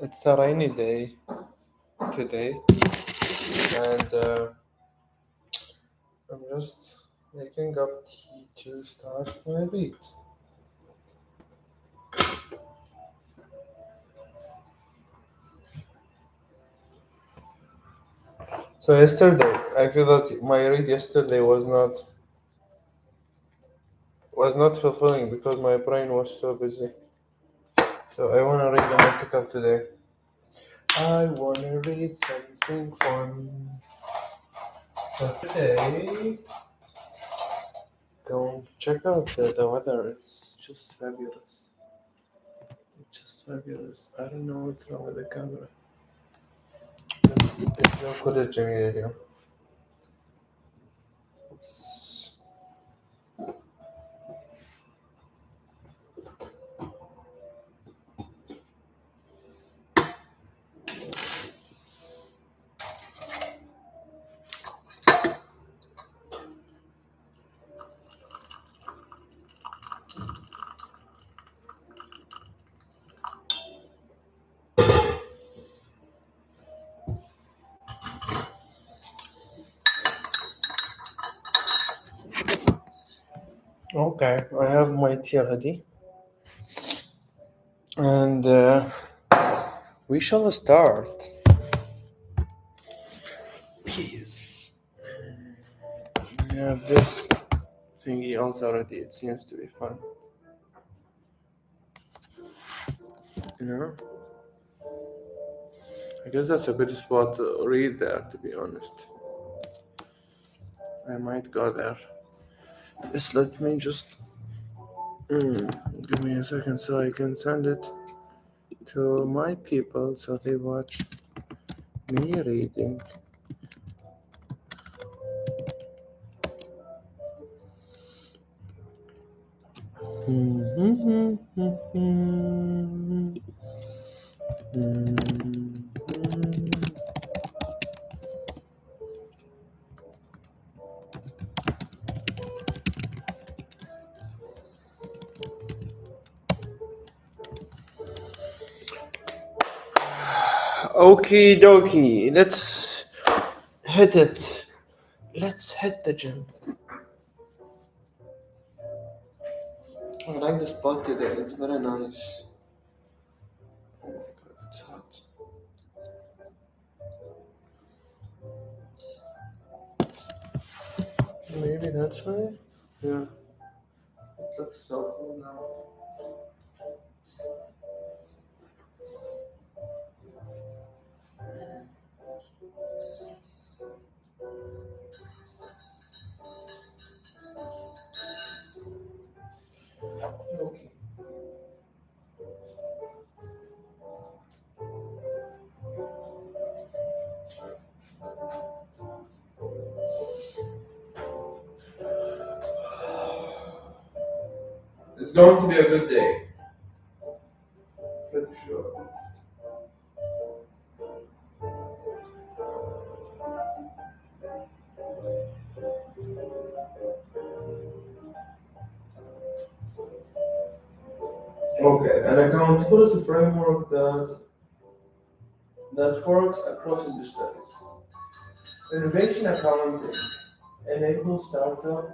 It's a rainy day today, and I'm just making up tea to start my read. So yesterday, I feel that my read yesterday was not fulfilling because my brain was so busy. So I wanna read and make it up today. I wanna read something fun. So today, go check out the weather. It's just fabulous. It's just fabulous. I don't know what's wrong with the camera. بس الجو كله جميل اليوم. It's- Okay, I have my tea ready, and we shall start. Please. We have this thingy also already. It seems to be fun. You know, I guess that's a good spot to read there. To be honest, I might go there. Just let me just give me a second so I can send it to my people so they watch me reading. Okie dokie, let's hit it. Let's hit the gym. I like the spot today, it's very nice. Oh my god, it's hot. Maybe that's why? Yeah, it looks so cool now. Okay. It's going to be a good day. Pretty sure. Okay, an accountability framework that works across industries. Innovation accounting enables startups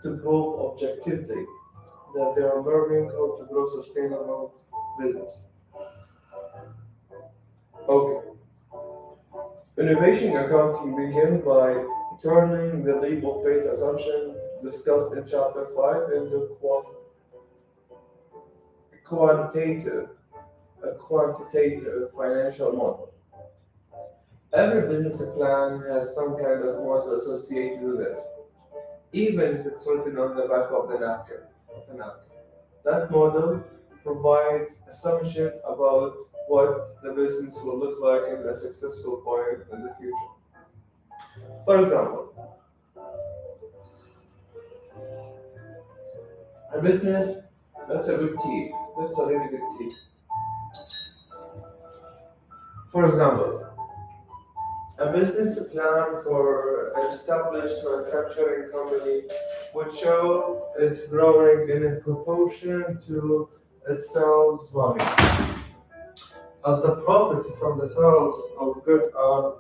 to prove objectively that they are learning how to grow sustainable business. Okay. Innovation accounting begins by turning the leap of faith assumption discussed in Chapter 5 into quantitative, a quantitative financial model. Every business plan has some kind of model associated with it, even if it's written on the back of the napkin. That model provides assumption about what the business will look like in a successful point in the future. For example, a business, that's a good tea. That's a really good tea. For example, a business plan for an established manufacturing company would show it growing in a proportion to its sales volume. As the profit from the sales of goods are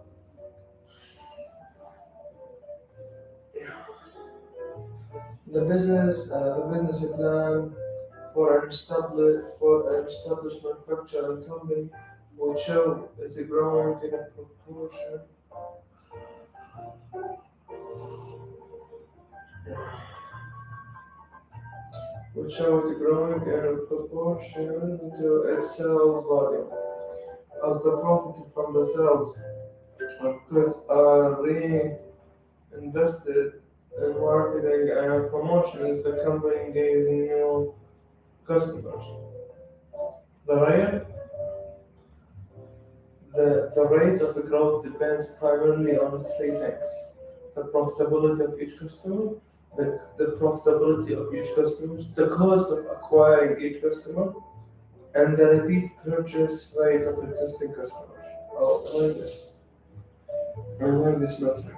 the business plan for an established manufacturing company will show it growing in a proportion to its sales volume. As the profit from the sales of goods are reinvested in marketing and promotions, the company gains new customers. The rate, the rate of growth depends primarily on three things: the profitability of each customer, the profitability of each customer, the cost of acquiring each customer, and the repeat purchase rate of existing customers. Oh, I like this metric.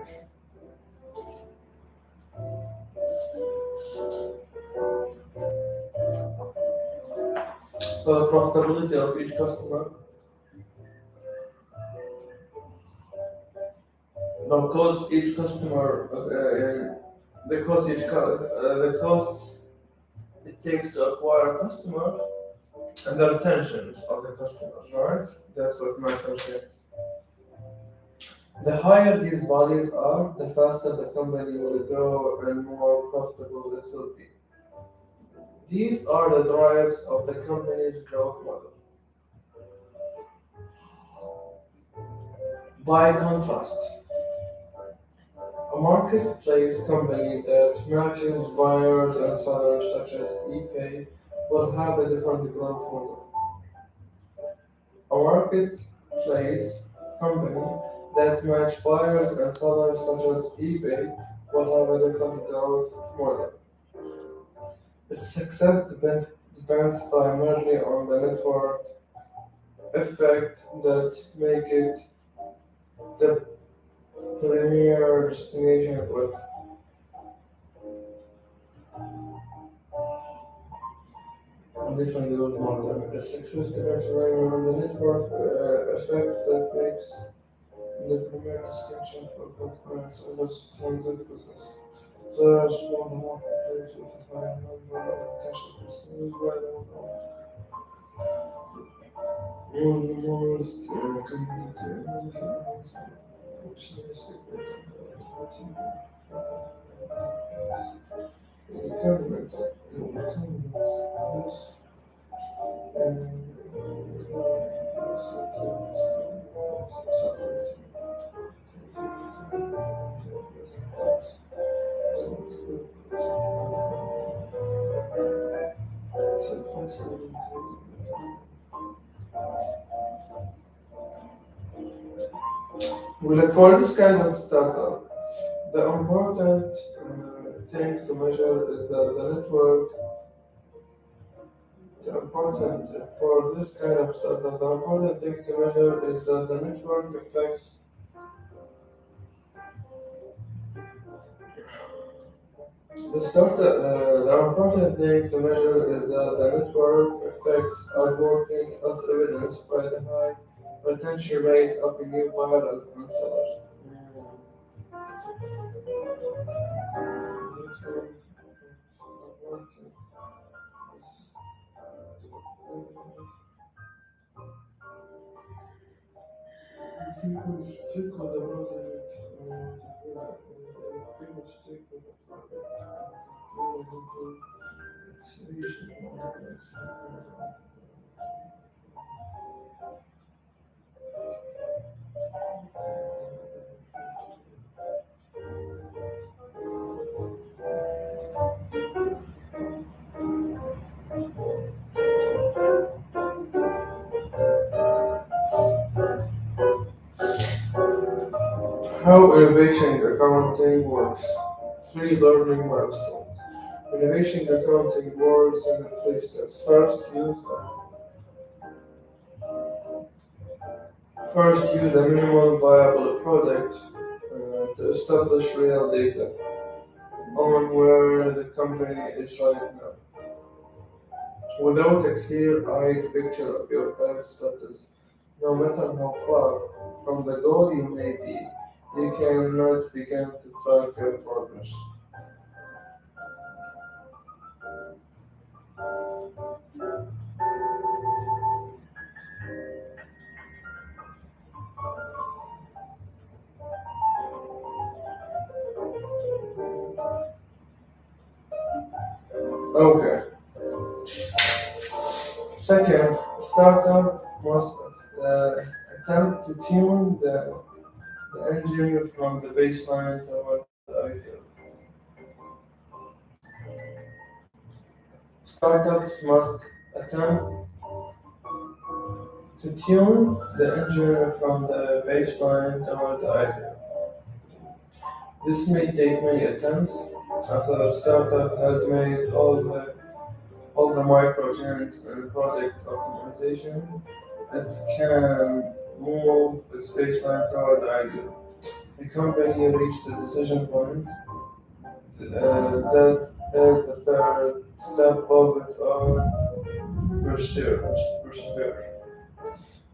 The profitability of each customer, the cost each customer, the cost it takes to acquire a customer, and the retentions of the customers, right? That's what matters here. The higher these values are, the faster the company will grow and more profitable it will be. These are the drivers of the company's growth model. By contrast, a marketplace company that matches buyers and sellers such as eBay will have a different growth model. A marketplace company that match buyers and sellers such as eBay will have a different growth model. Its depends primarily on the network effect that make it the premier destination with different growth model. Its success depends primarily on the network effects that makes the premier distinction for both brands and those transit business. Search for the marketplace with a high number of potential customers rather than the most competitive which is the governments, yes, and we look for this kind of startup. The important thing to measure is that the network. The important for this kind of startup, the important thing to measure is that the network effects. The important thing to measure is that the network effects are working as evidenced by the high retention rate of new buyers and sellers. Network effects are working as people stick with the project, people stick with the project, how innovation accounting works. Three learning milestones. Innovation accounting works in three steps. First, use a minimal viable product to establish real data on where the company is right now. Without a clear-eyed picture of your current status, No matter how far from the goal you may be, you cannot begin to track your progress. Okay. Second, starter must uh, attempt to tune the engine from the baseline toward the ideal. Startups must attempt to tune the engine from the baseline toward the ideal. This may take many attempts after the startup has made all the micro changes and product optimization. It can move its baseline toward the ideal. The company reaches a decision point that is the third step of it or persevere.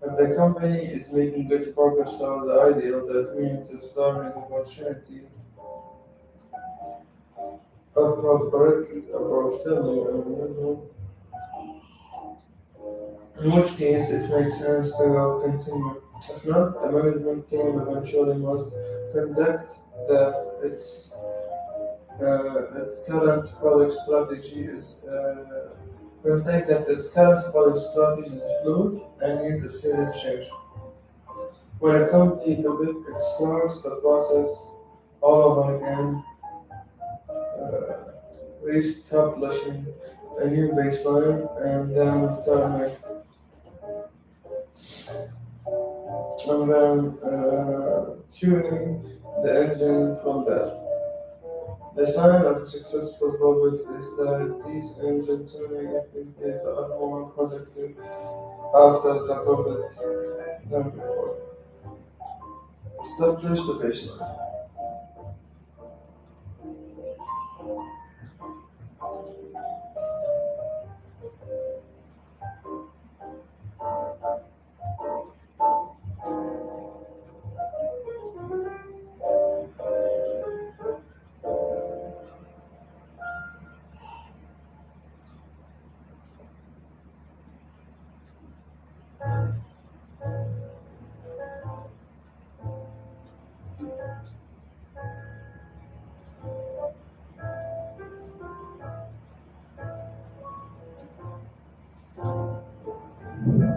If the company is making good progress toward the ideal, that means it's learning opportunity appropriately, in which case it makes sense to continue. If not, the management team eventually must conduct that its current product strategy is contact that its current product strategy is fluid and needs a serious change. When a company pivots, it starts the process all over again, uh, reestablishing a new baseline and then tuning the engine from there. The sign of a successful robot is that these engine tuning activities are more productive after the robot than before. Establish the baseline. Okay.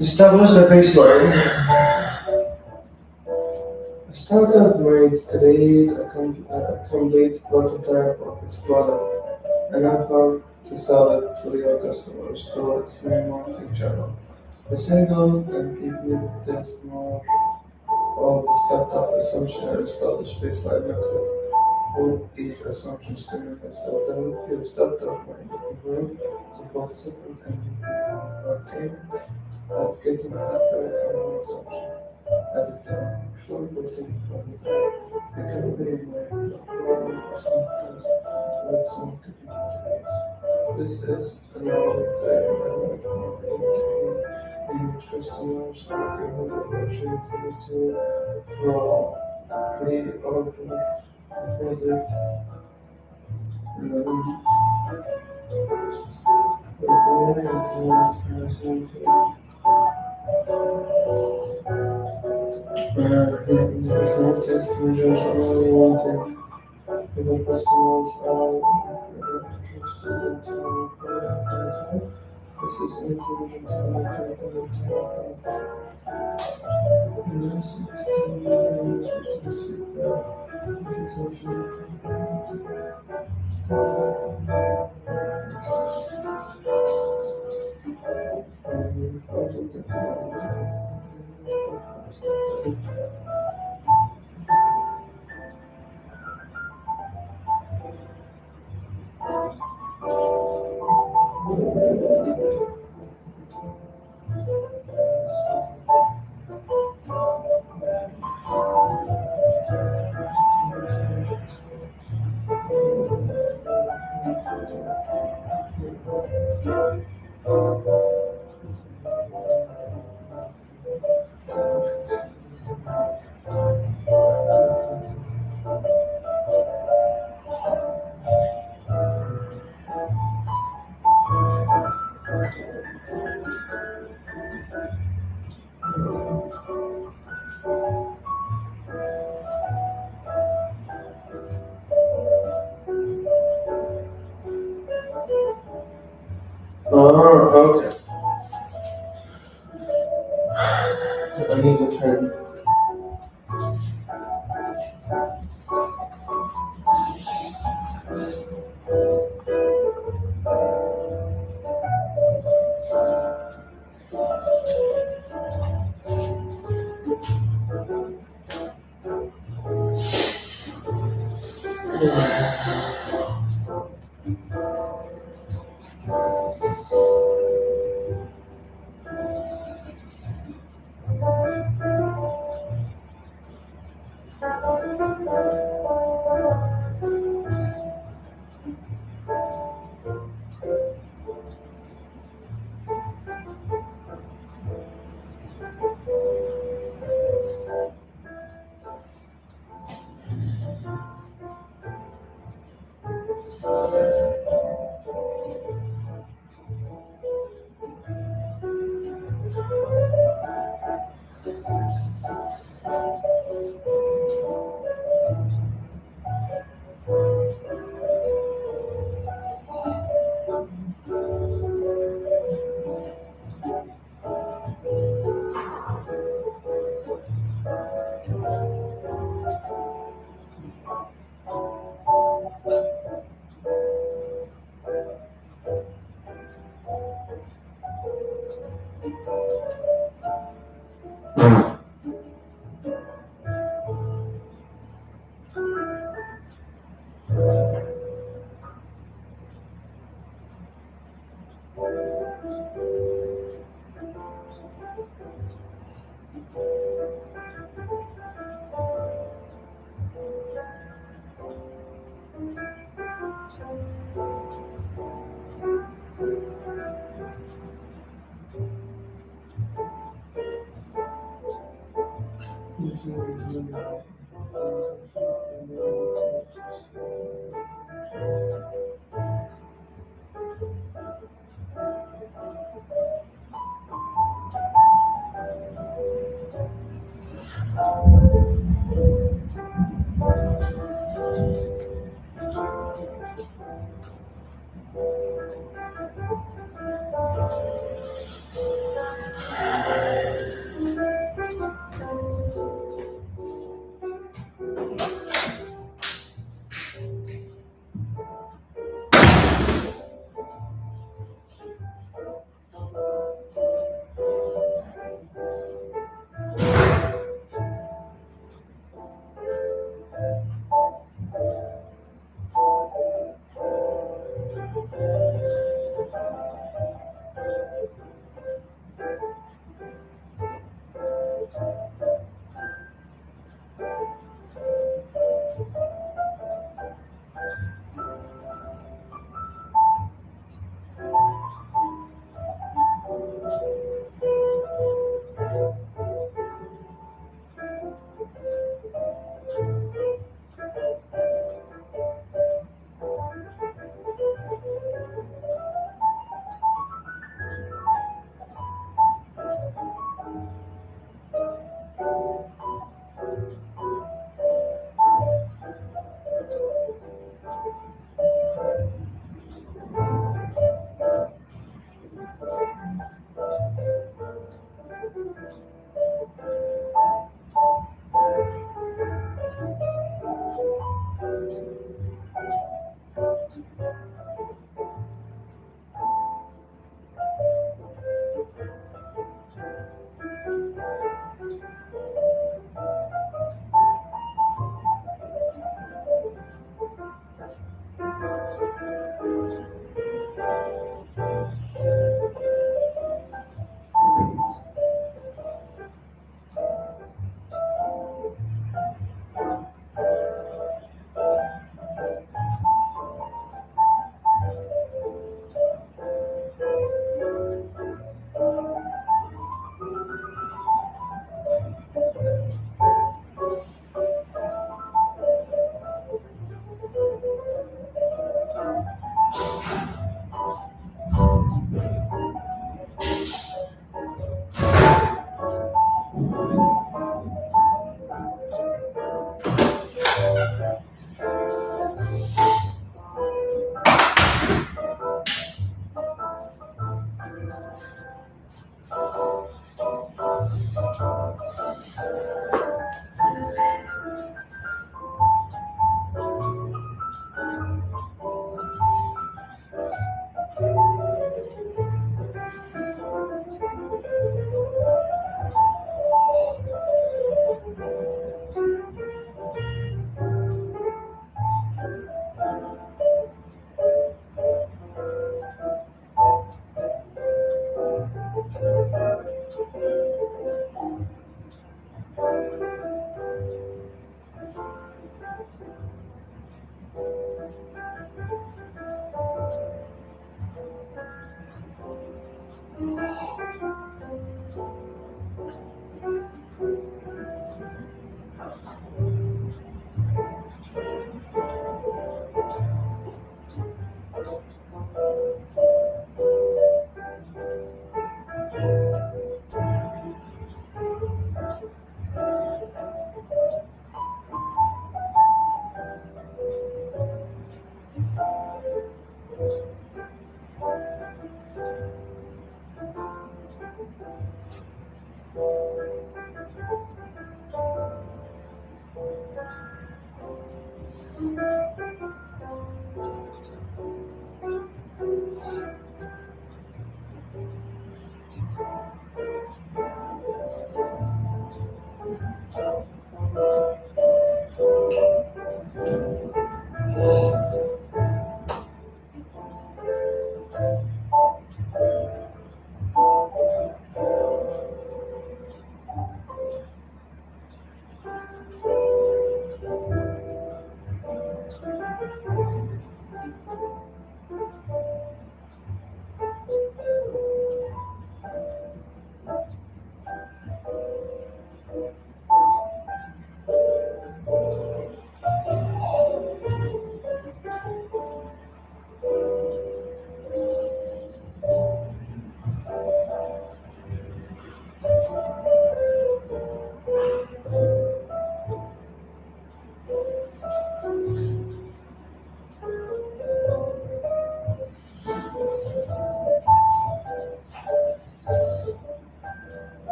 Establish the baseline. A startup might create a complete prototype of its product and offer to sell it to your customers through its main marketing channel. The single and keep test more of the startup assumption and establish baseline method. For each assumption stimulates the ability of startup might improve to both separate and working at getting accurate on one assumption at a time. Before putting the company might apply assumptions with some capabilities. This is another marketing in which customers are given the opportunity to pre-order the product. um, It's not just measures only one thing. Even customers are interested in this is inclusion okay. I need a pen.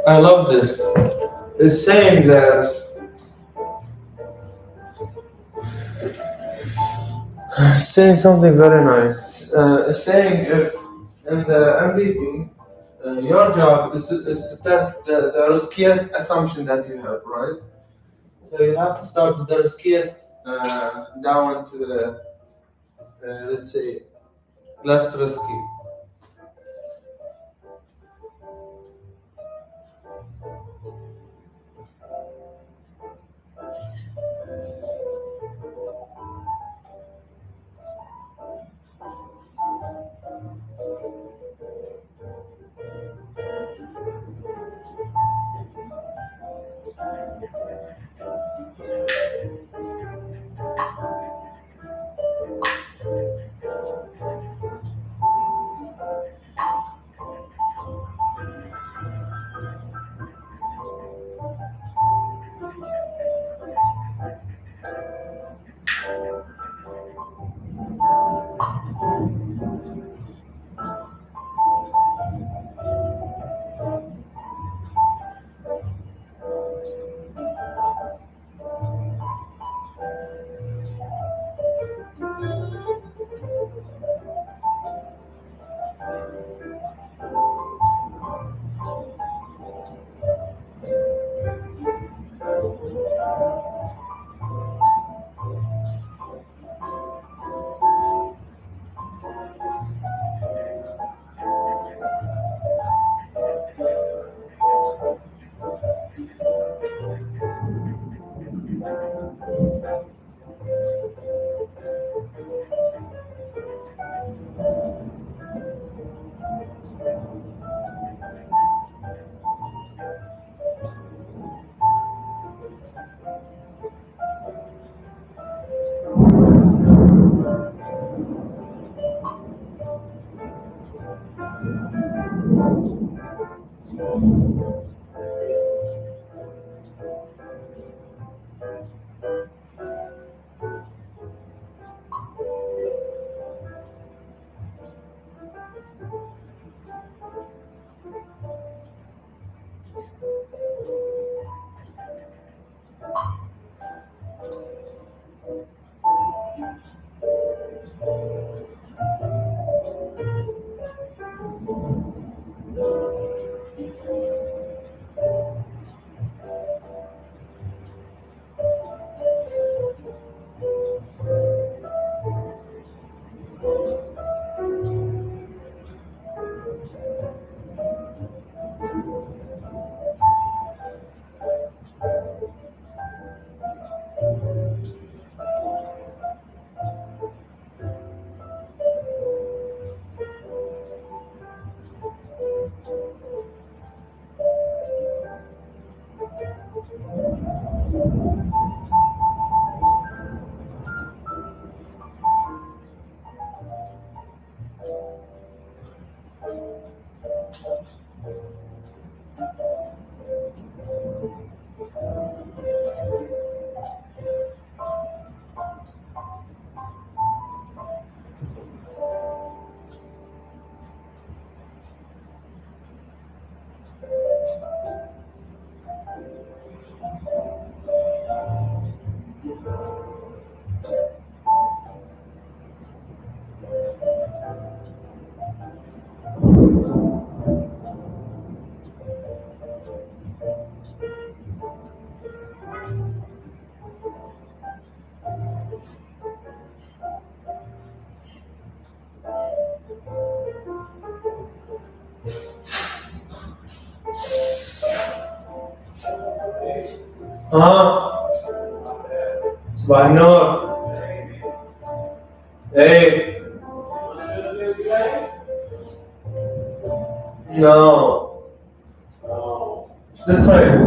I love this. It's saying that saying something very nice. Saying if in the MVP, your job is to test the riskiest assumption that you have, right? So you have to start with the riskiest down to the let's say less risky. اه صباح النور. ايه. نو. شو تريد؟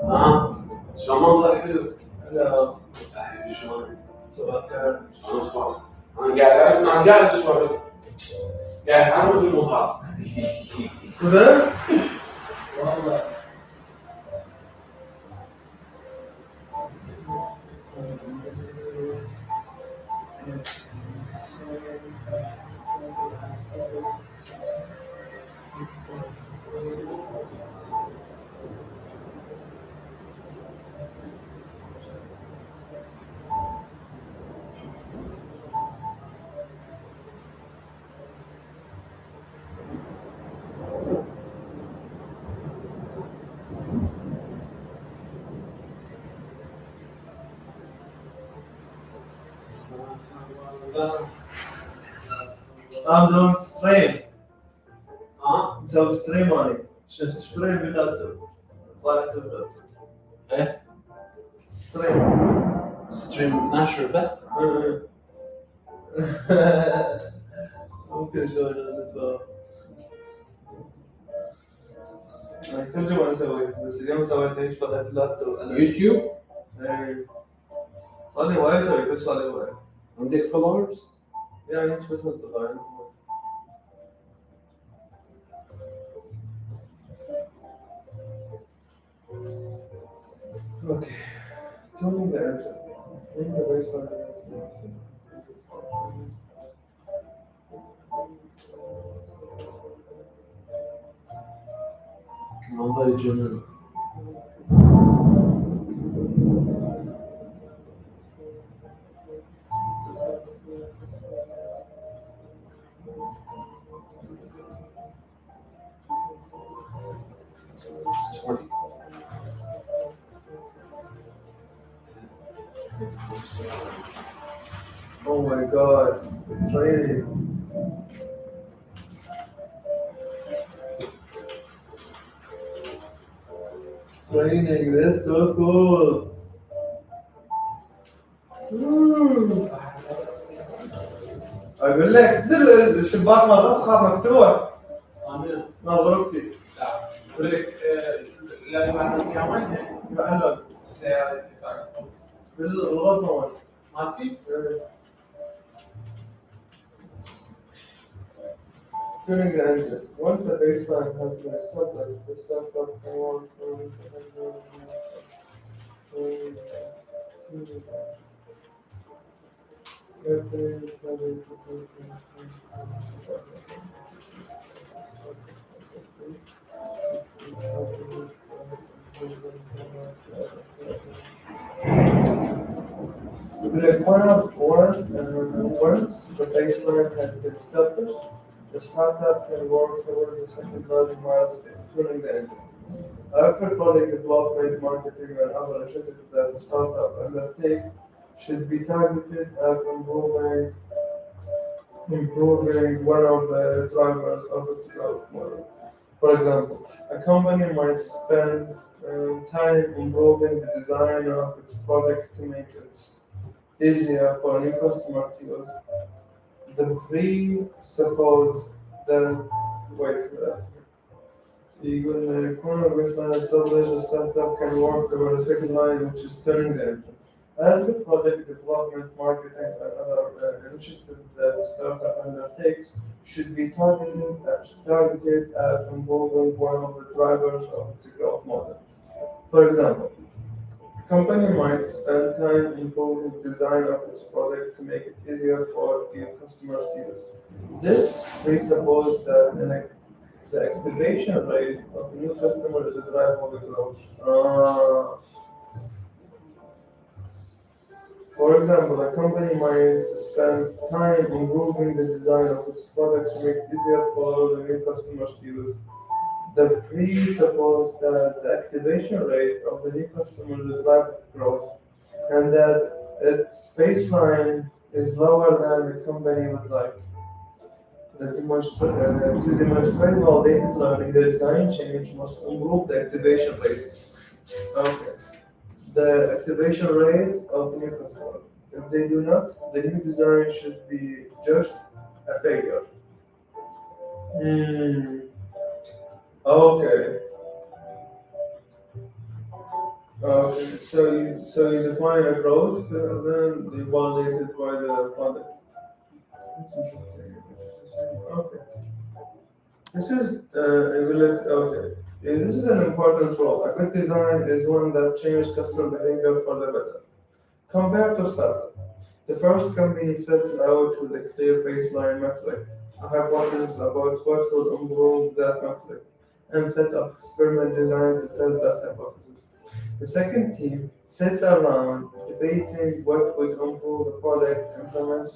اه شلون منظر حلو. لا حبيبي شلونك؟ صباح الخير. شلون اخبارك؟ انا قاعد اسولف. قاعد اعمل المظهر. صدق؟ والله. I'm doing stream. ها؟ مسوي ستريم اني. شو ستريم باللابتوب؟ طالع اسوي اللابتوب. ايه؟ ستريم ناشر بث؟ ممكن شوي لازم تفهم. أنا كل جمعة اسوي بس اليوم سويت هيك فتحت اللابتوب. يوتيوب؟ ايه. صار لي هواي اسوي كل صار لي هواي. عندك فولورز؟ يعني هيك بس اصدقائي. Okay. Tuning the engine. Tuning the baseline. والله يجنن. Oh my god, it's raining. It's raining, that's so cool. اقول لك صدر الشباك مال رفخه مفتوح. مال غرفتي. لا اقول لك لا ما عندك وينها؟ محلك السياره اللي تساعد بالغرفه مالتي؟ During the engine, once the baseline has been established, the startup can work on like once the baseline has been established, the startup can work towards the second learning milestone, tuning the engine. After product development, marketing, and other initiatives that the startup undertake should be targeted at improving one of the drivers of its growth model. For example, a company might spend time improving the design of its product to make it easier for a new customer to use. The presuppose that the corner baseline established, a startup can work over the second line, which is turning the engine. As the product development, marketing, and other initiatives that the startup undertakes should be targeted at involving one of the drivers of its growth model. For example, a company might spend time improving the design of its product to make it easier for new customers to use. This presupposes that the activation rate of new customers is a driver of the growth. For example, a company might spend time improving the design of its product to make it easier for the new customers to use. The presuppose that the activation rate of the new customer will drive growth, and that its baseline is lower than the company would like. To demonstrate validated learning, the design change must improve the activation rate. Okay. The activation rate of new customer. If they do not, the new design should be just a failure. Hmm. Okay. So you define a growth, then you validate it by the product. Okay. This is okay. Yeah, this is an important role. A good design is one that changes customer behavior for the better. Compared to startup, the first company sets out with a clear baseline metric, a hypothesis about what will improve that metric, and set of experiment designed to test that hypothesis. The second team sits around debating what would improve the product, implements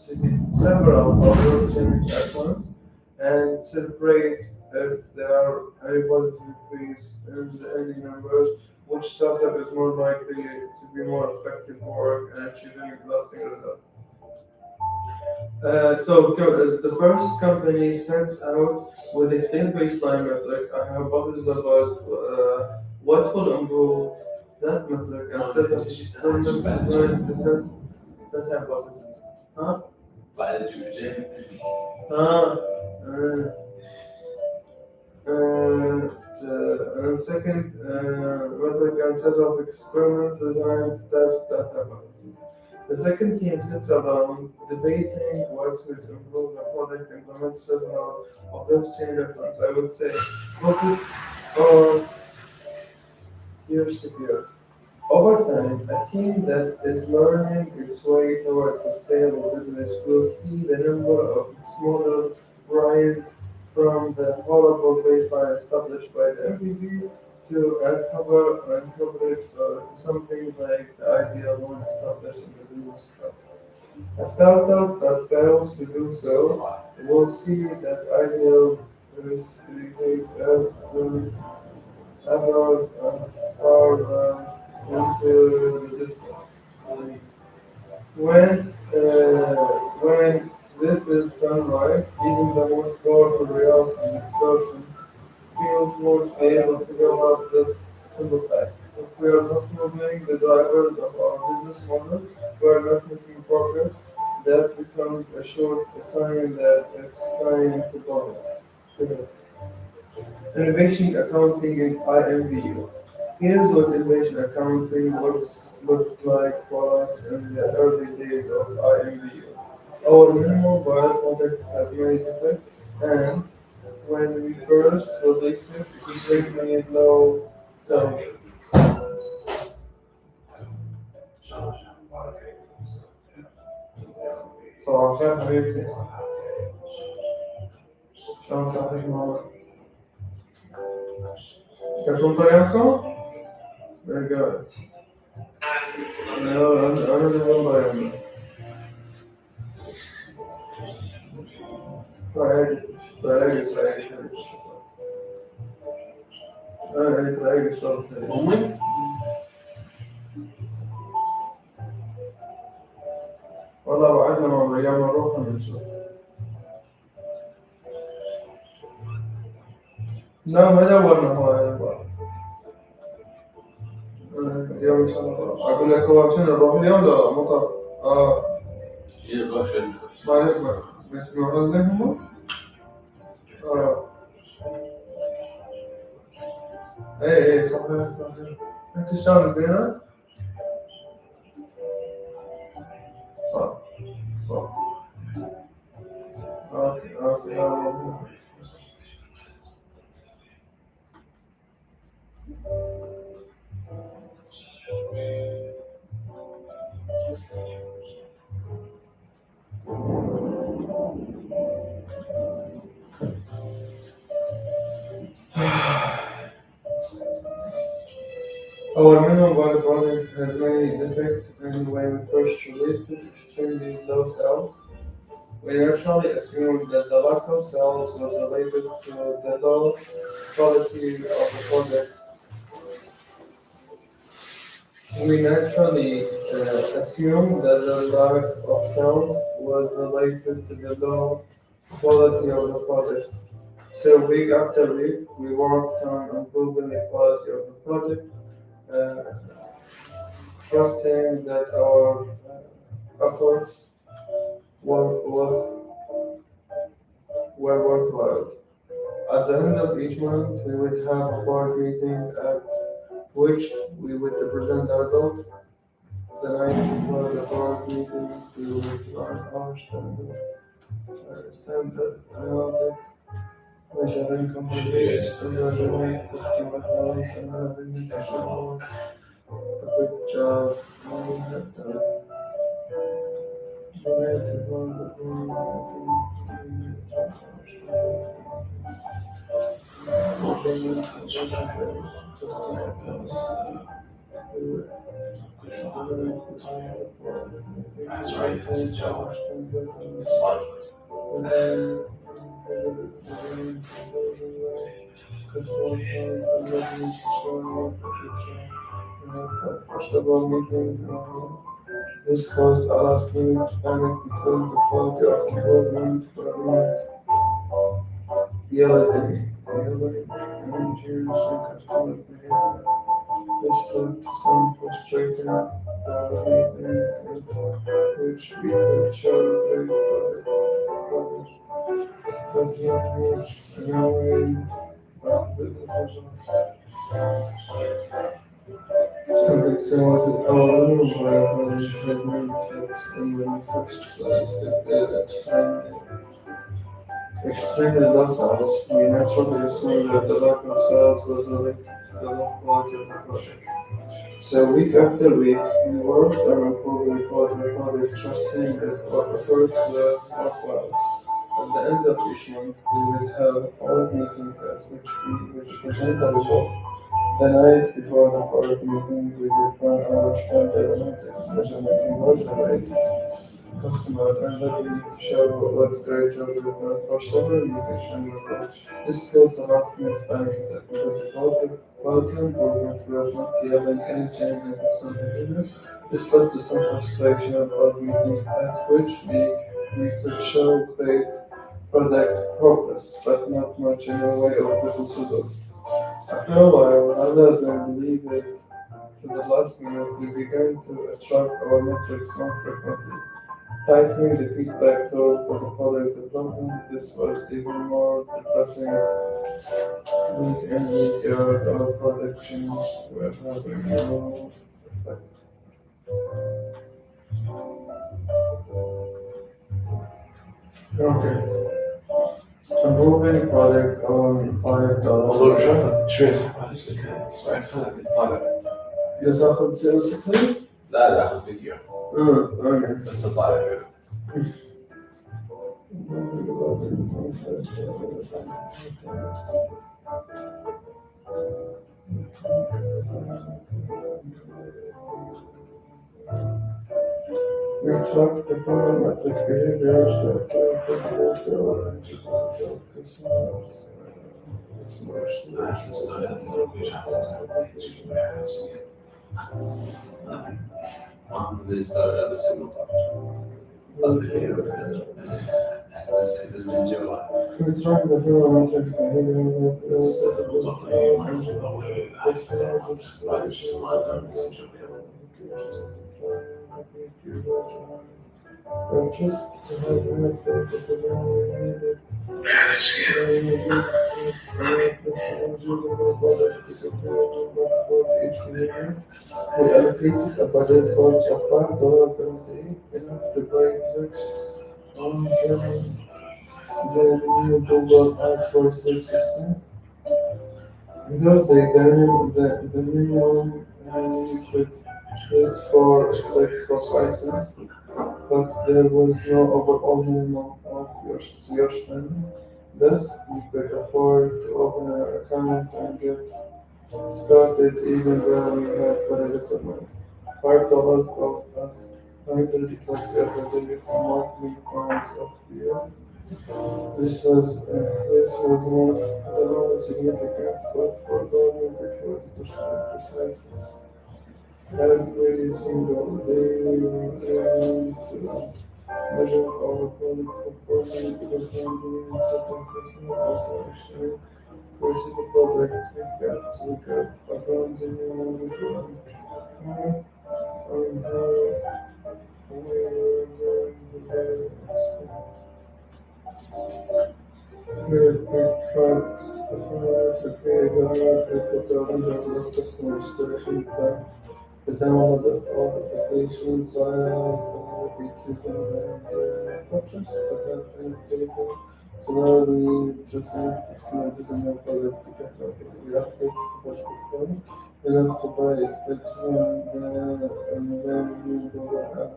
several of those changes at once, and celebrate if there are any positive increase in the ending numbers, which startup is more likely to be more effective work and achieving lasting results. The first company sets out with a clear baseline metric, a hypothesis about what will improve that metric and set of experiments designed to test that hypothesis. Huh? Huh? Uh, and second, metric and set of experiments designed to test that hypothesis. The second team sits around debating what would improve the product, implement several of those change plans. I would say, look it or peer severe. Over time, a team that is learning its way towards sustainable business will see the number of its model rise from the horrible baseline established by the MVP to uncoverage to something like the ideal one established in the business club. A startup that fails to do so will see that ideal is ever far into the distance. When this is done right, even the most powerful reality distortion feels more able to go out that simple fact. If we are not moving the drivers of our business model, we are not making progress. That becomes a short sign that it's time to pivot. Innovation accounting in IMVU. Here's what innovation accounting looked like for us in the early days of IMVU. Our minimum viable product had many defects, and when we first released it, it made low sales. صراحة حبيبتي شلون صحتك ماما؟ كنتم طريقكم؟ Very good. أنا اللي طريقنا. طريق أنا طريق الشرط. أمي؟ والله وعدنا ماما اليوم نروح ونشوف. لا ما دورنا هواي بعض. اليوم إن شاء الله نروح. أقول لك هو شنو نروح اليوم لا مطر. ما عليك بس ما قصدي هم. إيه صحيح. أنت شلون الدينا؟ صح. أوكي. Our minimum viable product had many defects, and when we first released it, extremely low sales. We naturally assumed that the lack of sales was related to the low quality of the product. We naturally assumed that the lack of sales was related to the low quality of the product. So week after week, we worked on improving the quality of the product, uh, trusting that our efforts were, were worthwhile. At the end of each month, we would have a board meeting at which we would present the results. The night before the board meeting, we would run our standard analytics, measuring compliance, evaluate customer health, and having to show a good job. We had donated one of the customer health. That's right, it's a joke. It's fun. First of all, meeting, this caused a last minute panic because the quality of improvement were not yielding engineers and customer behavior. This led to some frustrating which we could show great progress, but not much in our way of business results. Public selected our own by judgment and manifest extremely docile. We naturally assumed that the lack of sales was related to the low quality of the product. So week after week, we worked on improving quality, trusting that our efforts were worthwhile. At the end of each month, we would have a board meeting at which we would present the result. The night before the board meeting, we would run our standard analytics measurement conversion rate, customer, and then we need to show what great job we've done for several meetings and reports. This caused a last minute panic attack because the quality improvement were not yielding any change in customer behavior. This led to some frustration about meeting at which we could show great product progress, but not much in the way of business results. After a while, rather than leave it to the last minute, we began to track our metrics more frequently, tightening the feedback loop for the product development. This was even more depressing. Week in, week out, our productions were having no effect. Okay. Improving product on والله مش $5. عارف شوية صح معلش لك اسمع فهد طالع. Yes, أخذ sales screen? لا لا اخذ فيديو Okay. بس طالع. We track the problematic behaviors that contribute to our anxious of customers. عارف مستوى مش احسن ما بيستوعب بس المطار. بس الجوال. We track the problematic behavior بس that المطار ما يوجد بعد السماعة المسجل. just to have we allocated a budget for of $5 per day, enough to buy clicks on the new Google AdWords system. In those days, the minimum you could get for clicks for 5 cents, but there was no overall minimum of your spending. Thus, you could afford to open an account and get started even though we had very little money. $5 bought us 100 clicks every day for marketing points of the year. This was not significant, but for volume it was preciseness. Every single day we went to measure our product performance because when doing certain customer also actually versus the product we get around the new and how we were going to tried to create a put the under customer selection plan. The download of all applications features and options that have been created. So now we just customer using our product to get we update to push perform. We have to buy it. It's and then we will have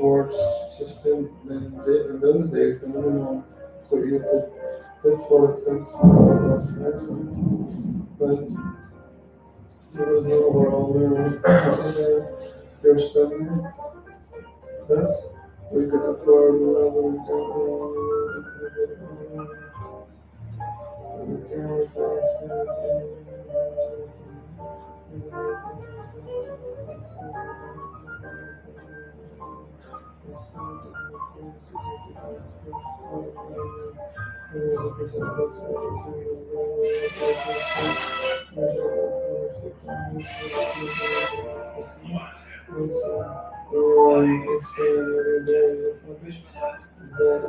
words system and in those days the minimum created good for the was excellent. But there was no overall your spending. Thus, we could afford that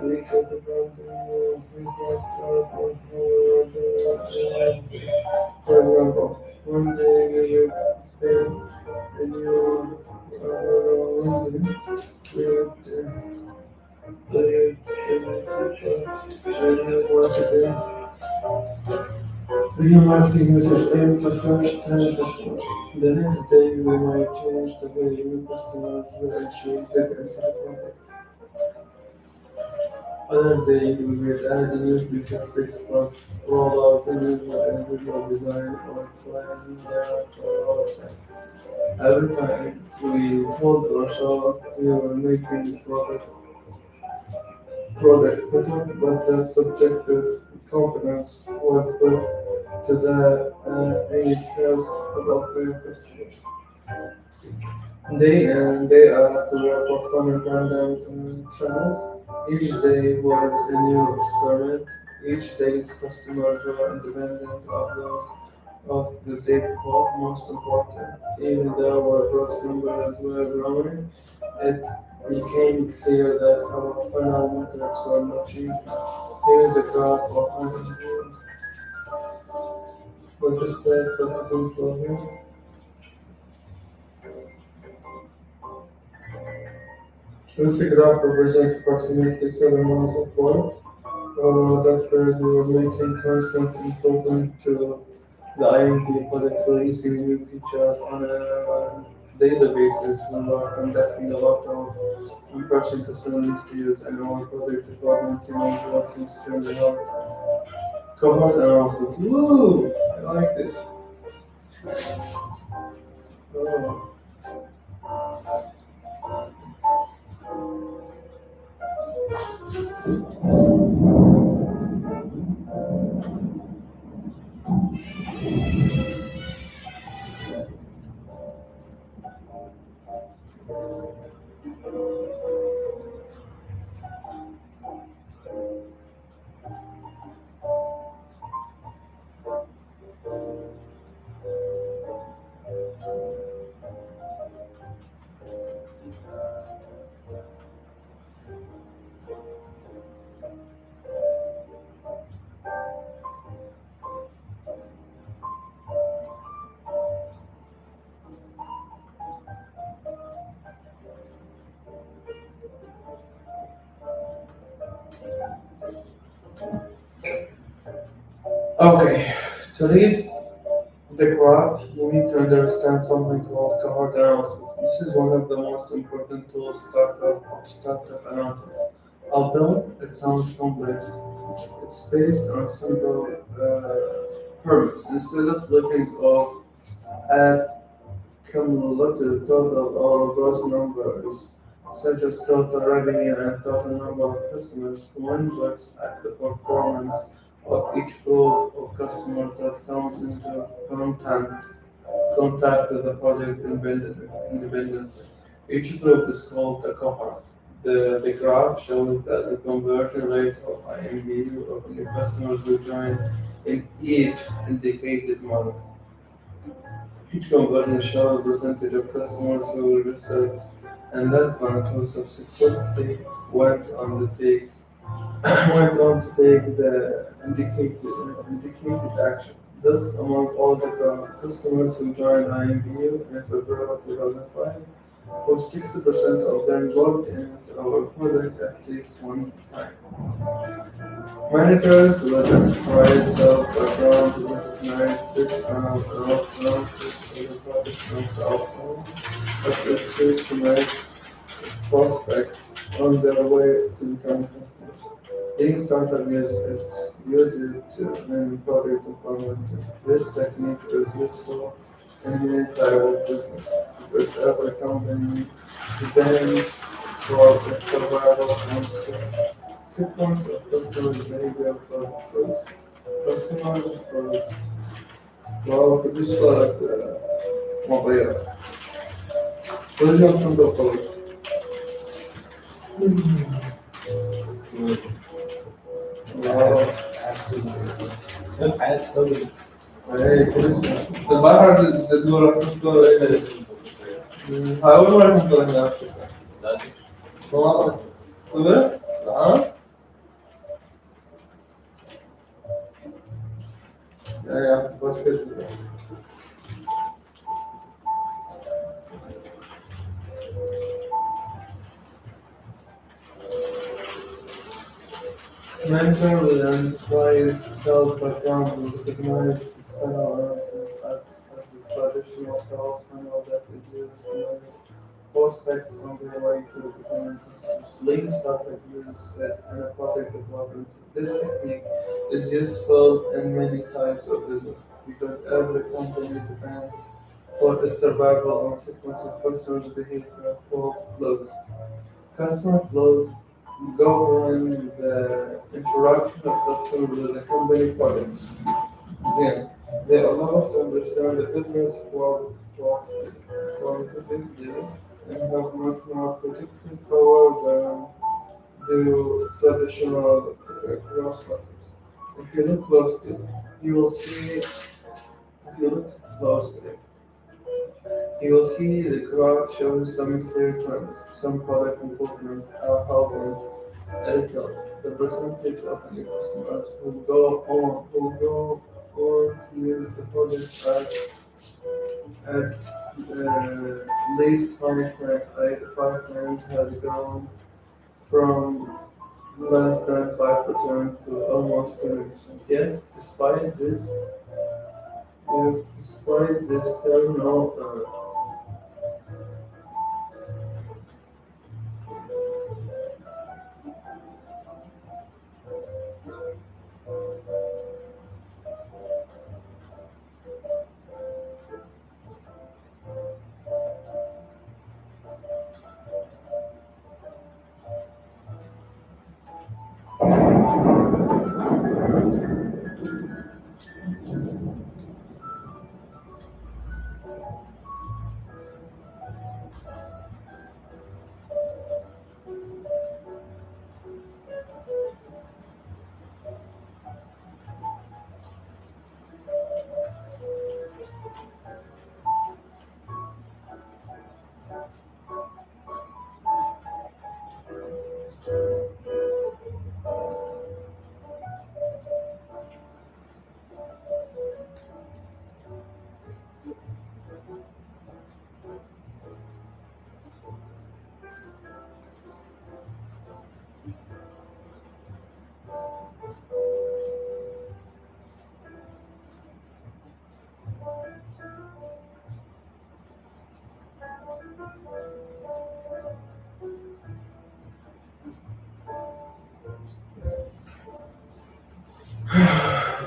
we could for example, one day we will pay a new London, we would the new marketing message aimed to first 10 customers. The next day, we might change the way new customers were initiated into the product. Other day, we would add a new feature, fix bugs, roll out a new visual design, or plan layout for our website. Every time we told ourselves we were making product better, but the subjective confidence was built to the a test about their customers. Day in, day out, we were performing random trials. Each day was a new experiment. Each day's customers were independent of those of the day before. Most important, even though our gross numbers were growing, it became clear that our final metrics were not changing. Here's a graph of registered participant volume. This graph represents approximately 7 months of work. That period we were making constant improvement to the IMP product, releasing new features on a daily basis. We were conducting a lot of in-person customer interviews and our product development team was working extremely hard. Cohort analysis. Woo! I like this. Oh. Okay, to read the graph, you need to understand something called cohort analysis. This is one of the most important tools startup analysis. Although it sounds complex, it's based on simple premise. Instead of looking at cumulative total or gross numbers, such as total revenue and total number of customers, one looks at the performance of each group of customers that comes into contact with the product independently. Each group is called a cohort. The graph shows that the conversion rate of IMBU of new customers who join in each indicated month. Each conversion shows the percentage of customers who registered and that month who subsequently went on to take went on to take the indicated action. Thus, among all the customers who joined IMBU in February of 2005, over 60% of them logged into our product at least one time. Managers with enterprise sales background recognize this funnel analysis as a traditional sales funnel, but it's used to make prospects on their way to becoming customers. Any startup use it to name product development. This technique is useful in any type of business because every company depends for its survival and sequence of customer behavior product first. Customers first. Well, بدي صارت مغيرة. ترجع تنظر طول. قاعد تسوي ايه كل شيء. البحر تدور تدور. هاي أول مرة تنظر هنا. لا صح. صدق؟ نعم. يعني بس كده. Mentor with an enterprise sales background will recognize this funnel analysis as the traditional sales funnel that is used to manage prospects on their way to becoming customers. Lean startup use it in a product development. This technique is useful in many types of business because every company depends for its survival on sequence of customers' behavior called flows. Customer flows govern the interaction of customers with the company products. Then, they allow us to understand the business qualitatively and have much more predictive power than do traditional growth methods. If you look closely, you will see. If you look closely, you will see the graph shows some clear trends. Some product improvement are helping a little. The percentage of new customers who go on to use the product at least 5 times has grown from less than 5% to almost 20%. Despite this turnover.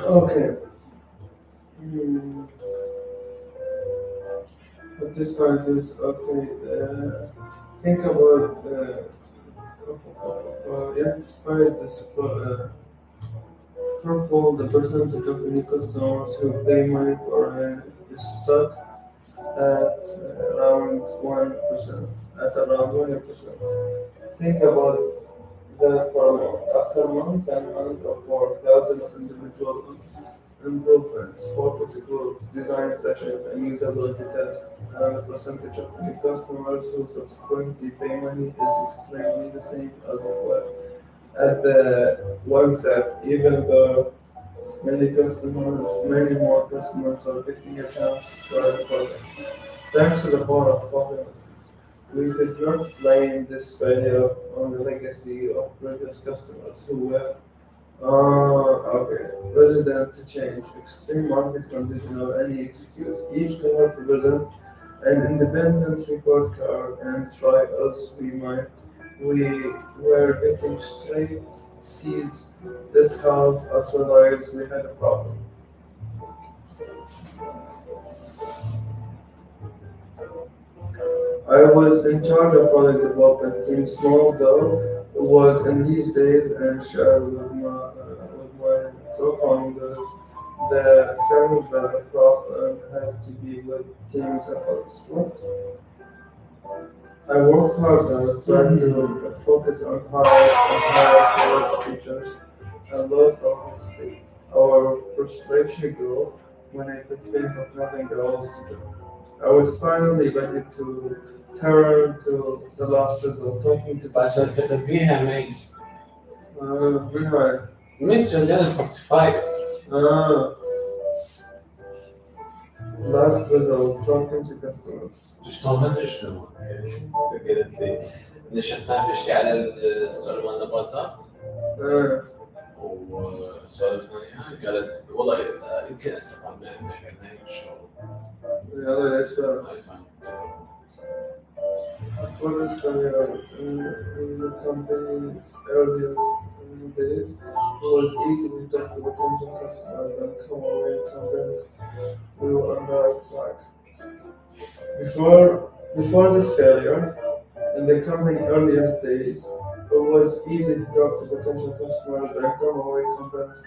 Okay. But this part is okay. Think about despite this careful, the percentage of new customers who pay money for it is stuck at around 1%. Think about that for a moment. After month and month of work, thousands of individual improvements, focus groups, design sessions, and usability tests, and the percentage of new customers who subsequently pay money is extremely the same as it was at the onset, even though many more customers are getting a chance to try the product. Thanks to the power of competencies, we could not blame this failure on the legacy of previous customers who were resident to change, extreme market condition or any excuse. Each cohort represent an independent report card and try as we might. We were getting straight C's. This helped us realize we had a problem. I was in charge of product development team, small though it was in these days, and shared with my co-founders the sense that the problem had to be with teams efforts. What? I worked harder trying to focus on higher skills features and lost honesty. Our frustration grew when I could think of nothing else to do. I was finally ready to turn to the last result, talking to بس the انت تنبيهها ميز من هاي؟ ميز جدال 45 Last result, talking to customers. شلون ما ادري شنو قالت لي نشرتها في شيء على الستوري مال النباتات آه. وسولفنا وياها قالت والله يمكن استفاد من هيك الشغل يلا ليش لا؟ هاي فهمت For this career, in the company's earliest days, it was easy to talk to potential customers and come away convinced we were on the right track. Before this failure, in the company's earliest days, it was easy to talk to potential customers and come away convinced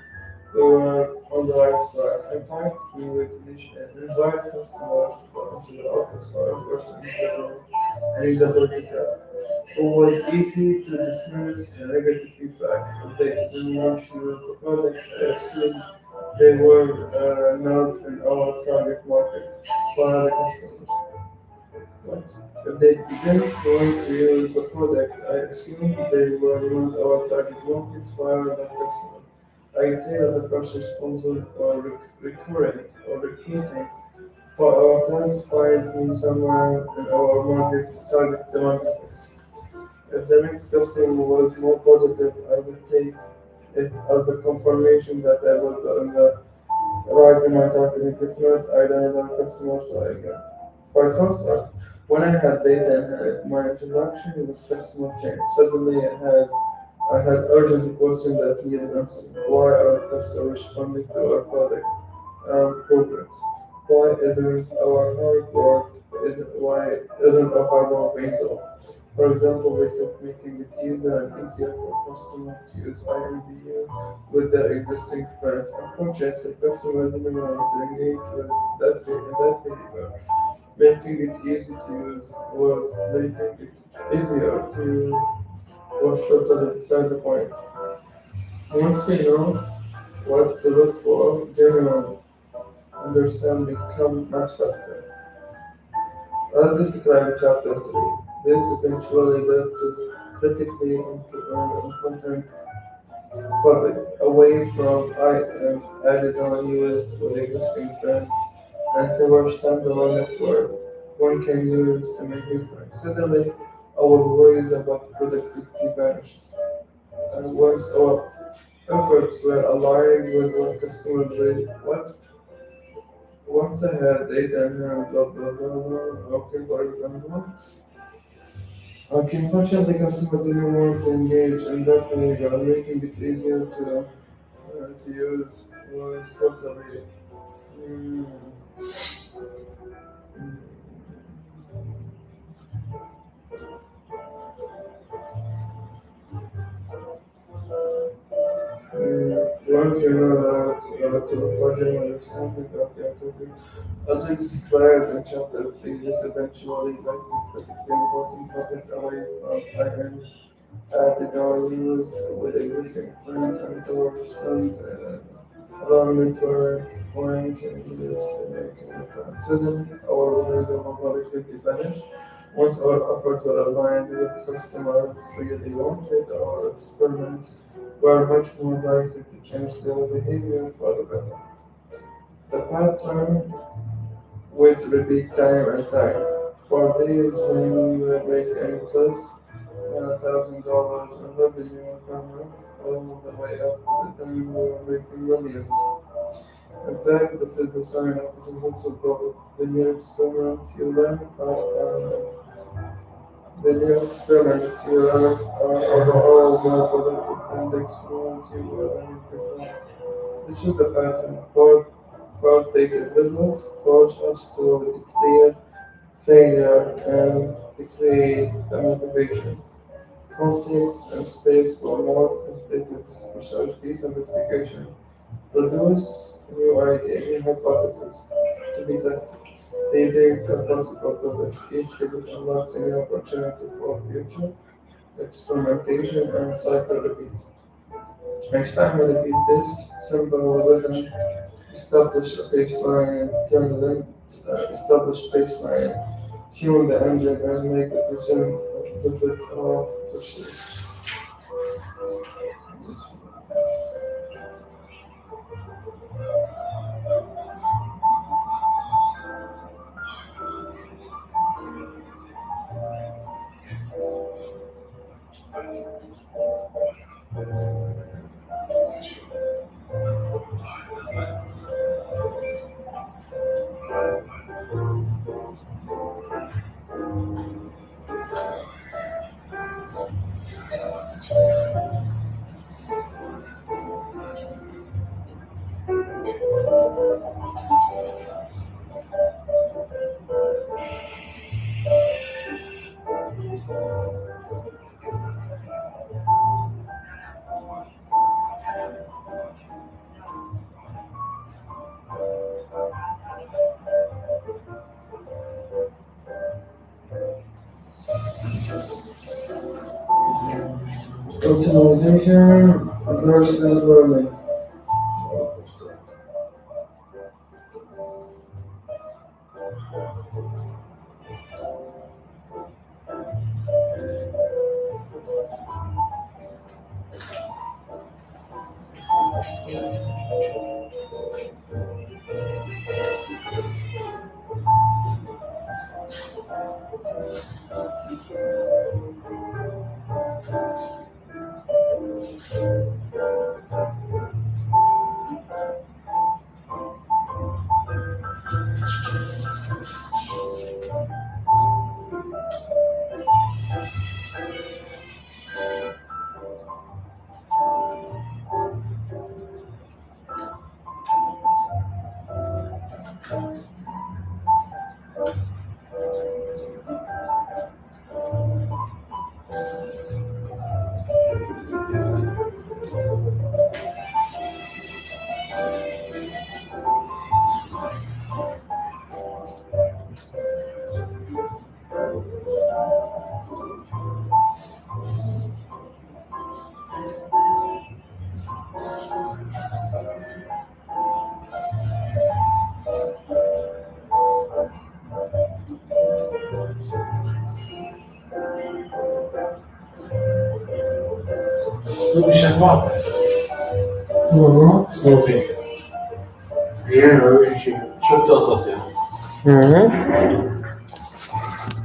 we were on the right track. In fact, we would invite customers to come into the office for in-person interview and usability test. It was easy to dismiss negative feedback if they didn't want to use the product. I assumed they were not in our target market for other customers. But if they didn't want to use the product, I assumed they were not our target market for other customers. I'd say that the person responsible for recruiting or recruiting for our clients find me somewhere in our market target the marketplace. If the next customer was more positive, I would take it as a confirmation that I was on the right in my targeting. If not, I'd another customer try again. By contrast, when I had data in hand, my interaction with customer changed. Suddenly I had urgent questions that needed answering. Why are customers responding to our product programs? Why isn't our hard work why isn't our hard work paying off? For example, we kept making it easier and easier for customers to use IMVU with their existing friends. Unfortunately, customers didn't want to engage with that behavior. Making it easy to use was making it easier to use was totally beside the point. Once we know what to look for, genuine understanding comes much faster. As described in chapter 3, this eventually led to critically important pivot away from added on used with existing friends and towards standalone network one can use to make new friends. Suddenly, our worries about productivity vanished. And once our efforts were aligned with what customers really what once I had data in hand, blah blah blah blah. Okay, for example, unfortunately, customers didn't want to engage in that behavior, making it easier to use was totally. Mm, Once you know that to the project understanding of the activity, as it described in chapter 3, this eventually led to critically important topic away from IM added or used with existing friends and storage systems, allowing network ranking users to make a difference. Suddenly, our world of productivity vanished. Once our efforts were aligned with customers really wanted, our experiments were much more likely to change their behavior for the better. The pattern would repeat time and time. For days when we were making less than $1,000 in revenue per month, all the way up to the time we were making millions. In fact, this is a sign of a successful product. The new experiments you learn are overall more productive than the experiments you learn before. This is a pattern. Qualitative results force us to declare failure and to create the motivation, context, and space for more competitive specialties investigation. Produce new idea, new hypothesis to be tested. Leading to possible topic. Each pivot unlocks a new opportunity for future experimentation and cycle repeat. Next time we repeat this simple rhythm, establish baseline, tune the engine, and make the decision of pivot or pursue. Optimization versus learning. سوق الشهوات Mhm. سنوبي زين شو بتوصف يعني؟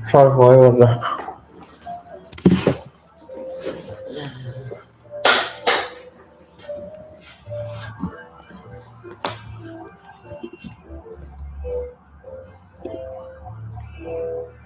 مش عارف هو ايه ولا